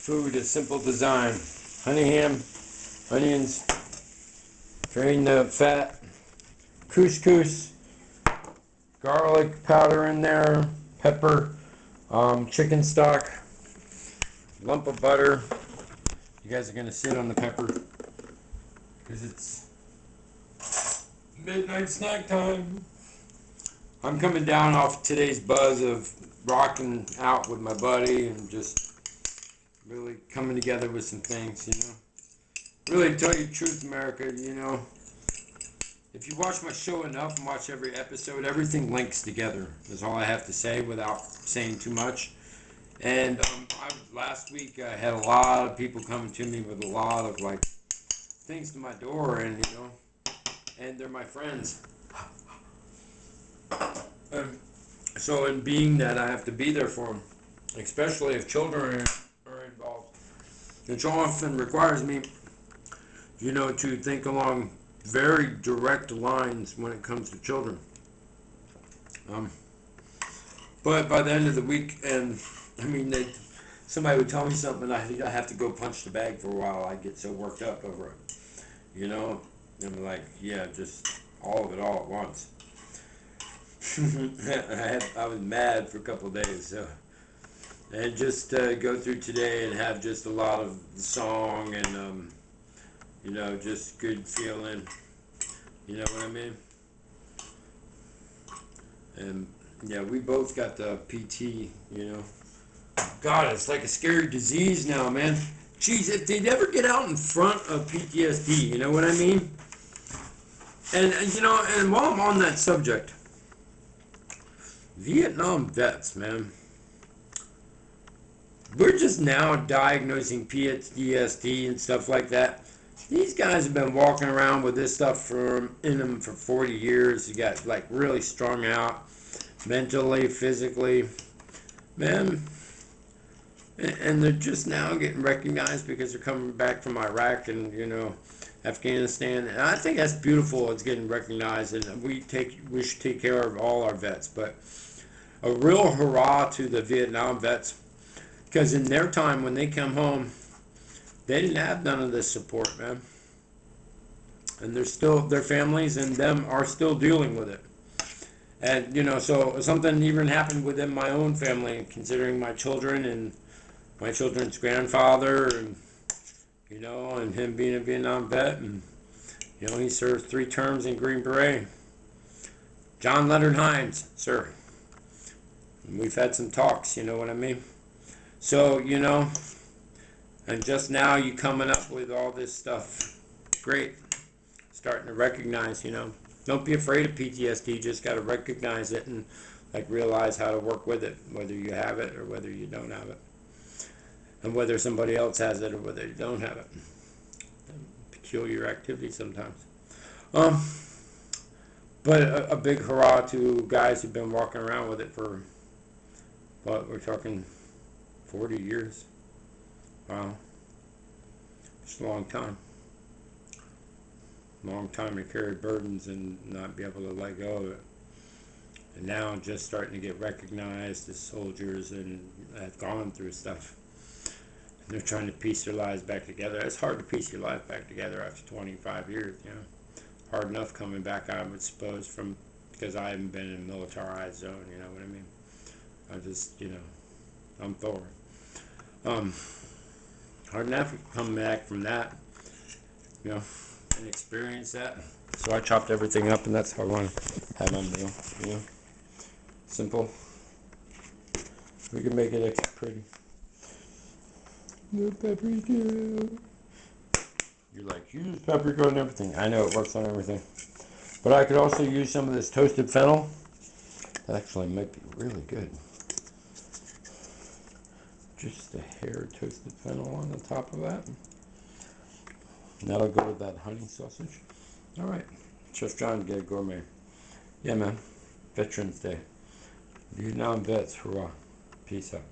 food, a simple design. Honey ham, onions, drain the fat, couscous, garlic powder in there, pepper, chicken stock, lump of butter. You guys are going to sit on the pepper because it's midnight snack time. I'm coming down off today's buzz of rocking out with my buddy and just really coming together with some things, you know. Really, to tell you the truth, America, you know, if you watch my show enough and watch every episode, everything links together. That's all I have to say without saying too much. And last week I had a lot of people coming to me with a lot of like things to my door, and you know, and they're my friends. So in being that, I have to be there for them, especially if children are involved, which often requires me, you know, to think along very direct lines when it comes to children. But by the end of the week, and I mean, somebody would tell me something, and I have to go punch the bag for a while. I get so worked up over it, you know. I'm like, yeah, just all of it all at once. I was mad for a couple of days, so. And just go through today and have just a lot of song and, you know, just good feeling. You know what I mean? And yeah, we both got the PT, you know. God, it's like a scary disease now, man. Jeez, if they'd ever get out in front of PTSD, you know what I mean? And you know, and while I'm on that subject, Vietnam vets, man. We're just now diagnosing PTSD and stuff like that. These guys have been walking around with this stuff in them for 40 years. You got like really strung out mentally, physically, man. And they're just now getting recognized because they're coming back from Iraq and, you know, Afghanistan. And I think that's beautiful. It's getting recognized, and we should take care of all our vets. But a real hurrah to the Vietnam vets, because in their time when they come home, they didn't have none of this support, man. And they're still, their families and them are still dealing with it. And, you know, so something even happened within my own family, considering my children and my children's grandfather, and, you know, and him being a Vietnam vet. And, you know, he served 3 terms in Green Beret. John Leonard Hines, sir. And we've had some talks, you know what I mean? So, you know, and just now you coming up with all this stuff. Great. Starting to recognize, you know. Don't be afraid of PTSD. You just got to recognize it and like realize how to work with it, whether you have it or whether you don't have it. And whether somebody else has it or whether you don't have it. Peculiar activity sometimes. But a big hurrah to guys who've been walking around with it for, what, we're talking 40 years. Wow. It's a long time. Long time to carry burdens and not be able to let go of it. And now just starting to get recognized as soldiers and have gone through stuff. And they're trying to piece their lives back together. It's hard to piece your life back together after 25 years, you know. Hard enough coming back, I would suppose, from, because I haven't been in a militarized zone, you know what I mean? I just, you know, I'm Thor. Hard enough coming back from that, you know, and experience that. So I chopped everything up, and that's how I want to have my meal, you know. Simple. We can make it extra pretty. No paprika. You're like, use paprika on everything. I know it works on everything. But I could also use some of this toasted fennel. That actually might be really good. Just a hair of toasted fennel on the top of that. And that'll go with that honey sausage. Alright. Chef John, Ghetto Gourmet. Yeah, man. Veterans Day. Vietnam vets, hurrah. Peace out.